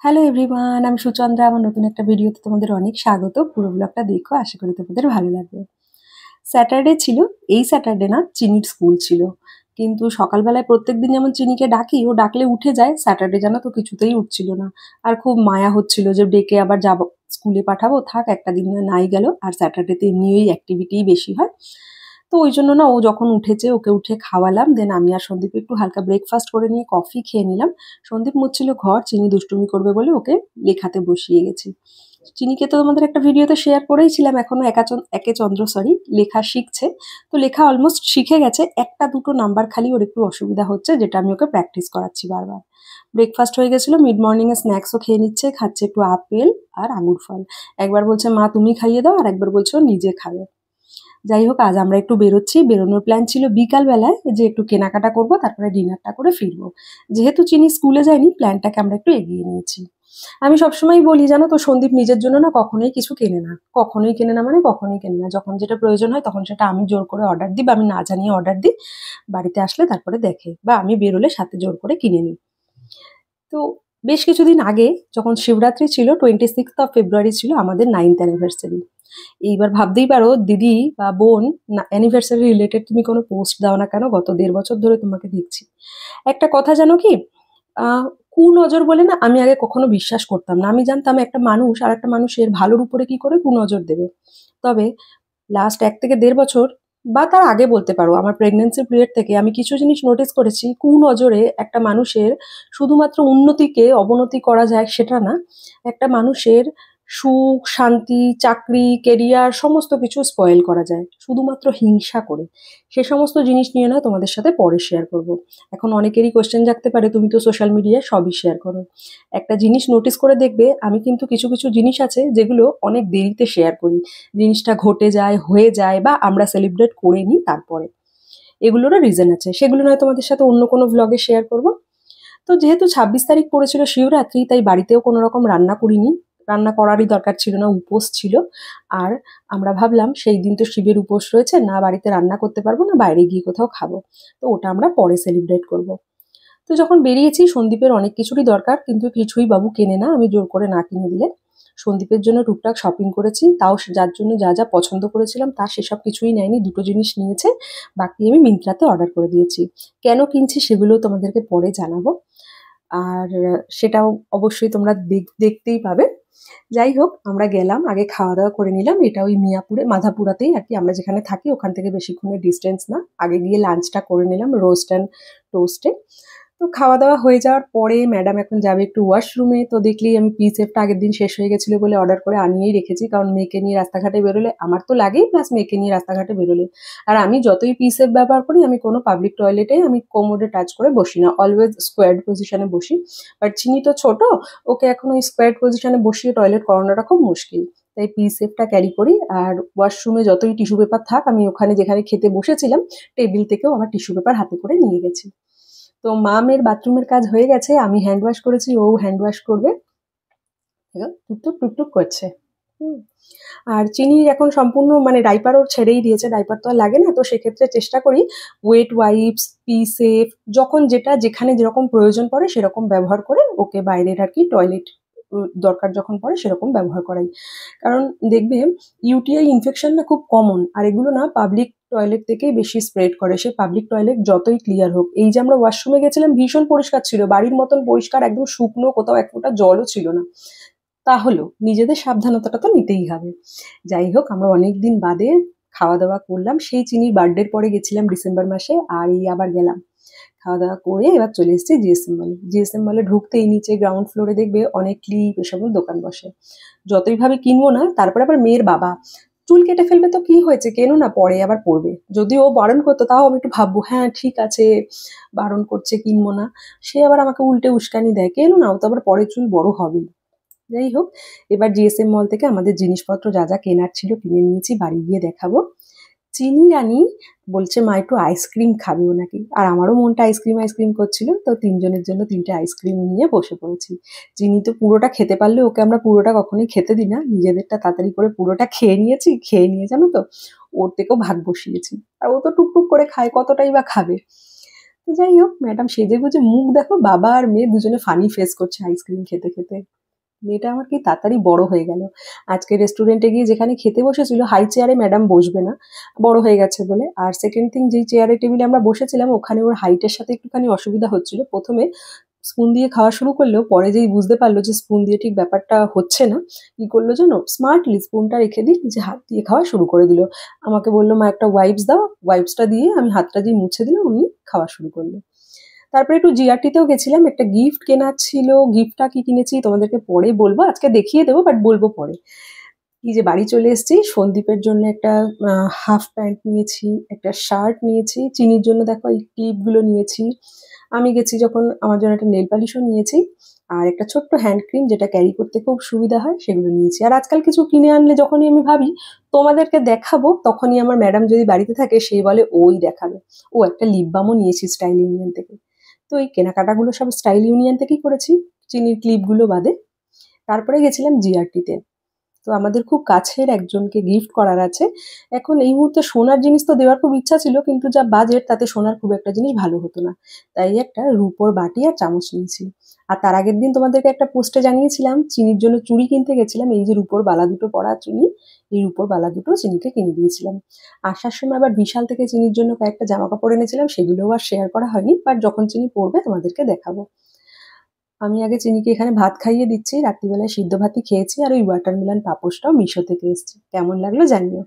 Hello everyone, আমি সুচন্দ্রা। আমার নতুন একটা ভিডিওতে তোমাদের অনেক স্বাগত। পুরো ব্লগটা দেখো, আশা করি তোমাদের ভালো লাগবে। স্যাটারডে ছিল, এই স্যাটারডে না, চিনির স্কুল ছিল। কিন্তু সকালবেলায় প্রত্যেকদিন যেমন চিনিকে ডাকি, ও ডাকলে উঠে যায়, স্যাটারডে জানো তো কিছুতেই উঠছিল না। আর খুব মায়া হচ্ছিল যে ডেকে আবার যাব, স্কুলে পাঠাবো, থাক একটা দিন নাই গেল। আর স্যাটারডেতে এমনি ওই অ্যাক্টিভিটিই বেশি হয়। তো ওই জন্য না, ও যখন উঠেছে ওকে উঠে খাওয়ালাম, দেন আমি আর সন্দীপ একটু হালকা ব্রেকফাস্ট করে নিয়ে কফি খেয়ে নিলাম। সন্দীপ মুছছিল ঘর, চিনি দুষ্টুমি করবে বলে ওকে লেখাতে বসিয়ে গেছি। চিনিকে তো আমাদের একটা ভিডিওতে শেয়ার করেইছিলাম, এখনো একে চন্দ্র সরি লেখা শিখছে। তো লেখা অলমোস্ট শিখে গেছে, একটা দুটো নাম্বার খালি ওর একটু অসুবিধা হচ্ছে, যেটা আমি ওকে প্র্যাকটিস করাচ্ছি বারবার। ব্রেকফাস্ট হয়ে গেছিলো, মিড মর্নিংয়ে স্ন্যাক্সও খেয়ে নিচ্ছে, খাচ্ছে একটু আপেল আর আঙুর ফল। একবার বলছে মা তুমি খাইয়ে দাও, আর একবার বলছে ও নিজে খাবে। যাই হোক, আজ আমরা একটু বেরোচ্ছি। বেরোনোর প্ল্যান ছিল বিকালবেলায়, যে একটু কেনাকাটা করবো, তারপরে ডিনারটা করে ফিরবো। যেহেতু চিনি স্কুলে যায়নি, প্ল্যানটাকে আমরা একটু এগিয়ে নিয়েছি। আমি সবসময়ই বলি জানো তো, সন্দীপ নিজের জন্য না কখনোই কিছু কেনে না, কখনোই কেনে না, মানে কখনোই কেনে না। যখন যেটা প্রয়োজন হয় তখন সেটা আমি জোর করে অর্ডার দিই, বা আমি না জানিয়ে অর্ডার দিই। বাড়িতে আসলে তারপরে দেখে, বা আমি বেরোলে সাথে জোর করে কিনে নিই। তো বেশ কিছুদিন আগে যখন শিবরাত্রি ছিল, 26 ফেব্রুয়ারি ছিল আমাদের 9th অ্যানিভার্সারি। এইবার ভাবতেই পারো দিদি বা বোন, অ্যানিভার্সারি রিলেটেড তুমি কোনো পোস্ট দাও না কেন, গত 1.5 বছর ধরে তোমাকে দেখছি। একটা কথা জানো কি, আহ কুনজর বলে না, আমি আগে কখনো বিশ্বাস করতাম না। আমি জানতাম একটা মানুষ আর একটা মানুষের ভালোর উপরে কি করে কুনজর দেবে। তবে লাস্ট 1 থেকে 1.5 বছর, বা তার আগে বলতে পারো, আমার প্রেগনেন্সি পিরিয়ড থেকে আমি কিছু জিনিস নোটিস করেছি। কুনজরে একটা মানুষের শুধুমাত্র উন্নতিকে অবনতি করা যায় সেটা না, একটা মানুষের সুখ শান্তি চাকরি কেরিয়ার সমস্ত কিছু স্পয়েল করা যায় শুধুমাত্র হিংসা করে। সে সমস্ত জিনিস নিয়ে না তোমাদের সাথে পরে শেয়ার করব। এখন অনেকেরই কোয়েশ্চেন জাগতে পারে, তুমি তো সোশ্যাল মিডিয়ায় সবই শেয়ার করো। একটা জিনিস নোটিস করে দেখবে, আমি কিন্তু কিছু কিছু জিনিস আছে যেগুলো অনেক দেরিতে শেয়ার করি। জিনিসটা ঘটে যায়, হয়ে যায়, বা আমরা সেলিব্রেট করে নিই তারপরে। এগুলোরও রিজন আছে, সেগুলো নয় তোমাদের সাথে অন্য কোনো ভ্লগে শেয়ার করব। তো যেহেতু 26 তারিখ পড়েছিল শিবরাত্রি, তাই বাড়িতেও কোনো রকম রান্না করিনি। রান্না করারই দরকার ছিল না, উপোস ছিল। আর আমরা ভাবলাম সেই দিন তো শিবের উপোস রয়েছে, না বাড়িতে রান্না করতে পারবো, না বাইরে গিয়ে কোথাও খাবো। তো ওটা আমরা পরে সেলিব্রেট করব। তো যখন বেরিয়েছি, সন্দীপের অনেক কিছুরই দরকার, কিন্তু কিছুই বাবু কেনে না, আমি জোর করে না কিনে দিলে। সন্দীপের জন্য টুকটাক শপিং করেছি, তাও যার জন্য যা যা পছন্দ করেছিলাম তার সেসব কিছুই নেয়নি, দুটো জিনিস নিয়েছে। বাকি আমি মিন্ত্রাতে অর্ডার করে দিয়েছি। কেন কিনছি সেগুলো তোমাদেরকে পরে জানাবো। আর সেটাও অবশ্যই তোমরা দেখতেই পাবে। যাই হোক, আমরা গেলাম, আগে খাওয়া দাওয়া করে নিলাম। এটা ওই মিয়াপুরে মাধাপুরাতেই আর কি, আমরা যেখানে থাকি ওখান থেকে বেশিক্ষণের ডিস্টেন্স না। আগে গিয়ে লাঞ্চটা করে নিলাম রোস্ট অ্যান্ড টোস্টে। তো খাওয়া দাওয়া হয়ে যাওয়ার পরে ম্যাডাম এখন যাবে একটু ওয়াশরুমে। তো দেখলেই আমি পিসেফটা আগের দিন শেষ হয়ে গেছিলো বলে অর্ডার করে আনিয়েই রেখেছি, কারণ মেয়েকে নিয়ে রাস্তাঘাটে বেরোলে আমার তো লাগেই, প্লাস মেয়েকে নিয়ে রাস্তাঘাটে বেরোলে। আর আমি যতই পিসেফ ব্যবহার করি, আমি কোনো পাবলিক টয়লেটে আমি কোমোডে টাচ করে বসি না, অলওয়েজ স্কোয়ার্ড পজিশনে বসি। বাট চিনি তো ছোট, ওকে এখন ওই স্কোয়ার্ড পজিশনে বসিয়ে টয়লেট করানোটা খুব মুশকিল। তাই পিসেফটা ক্যারি করি। আর ওয়াশরুমে যতই টিস্যু পেপার থাক, আমি ওখানে যেখানে খেতে বসেছিলাম টেবিল থেকেও আমার টিস্যু পেপার হাতে করে নিয়ে গেছি। তো মা মেয়ের বাথরুমের কাজ হয়ে গেছে, আমি হ্যান্ড ওয়াশ করেছি, ও হ্যান্ড ওয়াশ করবে। দেখো টুকটুক টুকটুক করছে। হুম। আর চিনির এখন সম্পূর্ণ মানে ডাইপার ওর ছেড়েই দিয়েছে, ডাইপার তো আর লাগে না। তো সেক্ষেত্রে চেষ্টা করি ওয়েট ওয়াইপস, পি সেফ, যখন যেটা যেখানে যেরকম প্রয়োজন পড়ে সেরকম ব্যবহার করে ওকে বাইরের আর কি টয়লেট দরকার যখন পড়ে সেরকম ব্যবহার করাই। কারণ দেখবে ইউটিআই ইনফেকশন না খুব কমন, আর এগুলো না পাবলিক টয়লেট থেকেই বেশি স্প্রেড করে, সে পাবলিক টয়লেট যতই ক্লিয়ার হোক। এই যে আমরা ওয়াশরুমে গেছিলাম, ভীষণ পরিষ্কার ছিল, বাড়ির মতন পরিষ্কার, একদম শুকনো, কোথাও এক ফোঁটা জলও ছিল না। তাহলেও নিজেদের সাবধানতাটা তো নিতেই হবে। যাই হোক, আমরা অনেকদিন বাদে খাওয়া দাওয়া করলাম। সেই চিনির বার্থডের পরে গেছিলাম ডিসেম্বর মাসে, আর এই আবার গেলাম। খাওয়া দাওয়া করে এবার চলে এসেছি জিএসএম মলে। জিএসএম মলে ঢুকতেই নিচে গ্রাউন্ড ফ্লোরে দেখবে অনেক ক্লিপ এসবের দোকান বসে। যতই ভাবে কিনবো না, তারপরে আবার মেয়ের বাবা চুল কেটে ফেলবে তো কি হয়েছে, কেনো না, পরে আবার পড়বে। যদি ও বারণ করতো তাও আমি একটু ভাববো, হ্যাঁ ঠিক আছে বারণ করছে কিনবো না। সে আবার আমাকে উল্টে উস্কানি দেয়, কেনো না, ও তো আবার পরে চুল বড় হবেই। যাই হোক, এবার জিএসএম মল থেকে আমাদের জিনিসপত্র যা যা কেনার ছিল কিনে নিয়েছি, বাড়ি গিয়ে দেখাবো। চিনি রানী বলছে মা একটু আইসক্রিম খাবে ও নাকি, আর আমারও মনটা আইসক্রিম আইসক্রিম করছিল। তো তিনজনের জন্য 3টে আইসক্রিম নিয়ে বসে পড়েছি। চিনি তো পুরোটা খেতে পারলে, ওকে আমরা পুরোটা কখনোই খেতে দিই না, নিজেদেরটা তাড়াতাড়ি করে পুরোটা খেয়ে নিয়েছি। খেয়ে নিয়ে জানো তো, ওর থেকেও ভাগ বসিয়েছি। আর ও তো টুকটুক করে খায়, কতটাই বা খাবে। তো যাই হোক, ম্যাডাম সেজেগুজে, মুখ দেখো, বাবা আর মেয়ে দুজনে ফানি ফেস করছে আইসক্রিম খেতে খেতে। মেয়েটা আমার কি তাড়াতাড়ি বড় হয়ে গেল। আজকে রেস্টুরেন্টে গিয়ে যেখানে খেতে বসেছিল, হাই চেয়ারে ম্যাডাম বসবে না, বড় হয়ে গেছে বলে। আর সেকেন্ড থিং, যেই চেয়ারে টেবিলে আমরা বসেছিলাম ওখানে ওর হাইটের সাথে একটুখানি অসুবিধা হচ্ছিল। প্রথমে স্পুন দিয়ে খাওয়া শুরু করলেও পরে যেই বুঝতে পারলো যে স্পুন দিয়ে ঠিক ব্যাপারটা হচ্ছে না, কি করলো জানো, স্মার্টলি স্পুনটা রেখে দিয়ে নিজে হাত দিয়ে খাওয়া শুরু করে দিল। আমাকে বললো, মা একটা ওয়াইপস দাও। ওয়াইপসটা দিয়ে আমি হাতটা দিয়ে মুছে দিলাম, উনি খাওয়া শুরু করলো। তারপরে একটু জিআরটিতেও গেছিলাম, একটা গিফট কেনার ছিল। গিফটটা কি কিনেছি তোমাদেরকে পরে বলবো, আজকে দেখিয়ে দেবো বাট বলবো পরে। কি যে বাড়ি চলে এসেছি, সন্দীপের জন্য একটা হাফ প্যান্ট নিয়েছি, একটা শার্ট নিয়েছি, চিনির জন্য দেখো এই ক্লিপগুলো নিয়েছি। আমি গেছি যখন, আমার জন্য একটা নেল পালিশও নিয়েছি, আর একটা ছোট্ট হ্যান্ড ক্রিম যেটা ক্যারি করতে খুব সুবিধা হয়, সেগুলো নিয়েছি। আর আজকাল কিছু কিনে আনলে যখনই আমি ভাবি তোমাদেরকে দেখাবো, তখনই আমার ম্যাডাম যদি বাড়িতে থাকে সেই বলে ওই দেখাবে। ও একটা লিপ বামও নিয়েছি স্টাইল ইউনিয়ন থেকে। তো এই কেনাকাটাগুলো সব স্টাইল ইউনিয়ন থেকেই করেছি, চিনির ক্লিপগুলো বাদে। তারপরে গেছিলাম জিআরটিতে। তো আমাদের খুব কাছের একজনকে গিফট করার আছে। এখন এই মুহূর্তে সোনার জিনিস তো দেওয়ার খুব ইচ্ছা ছিল, কিন্তু যা বাজেট তাতে সোনার খুব একটা জিনিস ভালো হতো না। তাই একটা রূপোর বাটি আর চামচ নিয়েছি। আর তার আগের দিন তোমাদেরকে একটা পোস্টে জানিয়েছিলাম চিনির জন্য চুড়ি কিনতে গেছিলাম। এই যে রূপোর বালা দুটো পরা চুনি, এই রূপোর বালা দুটো চিনিকে কিনে দিয়েছিলাম। আসার সময় আবার বিশাল থেকে চিনির জন্য কয়েকটা জামা কাপড় এনেছিলাম, সেগুলোও আর শেয়ার করা হয়নি, বাট যখন চিনি পড়বে তোমাদেরকে দেখাবো। আমি আগে চিনিকে এখানে ভাত খাইয়ে দিচ্ছি, রাত্রিবেলায় সিদ্ধ ভাতই খেয়েছি, আর ওই ওয়াটারমেলন পাপোশটাও মিশো থেকে এসছে। কেমন লাগলো জানিও।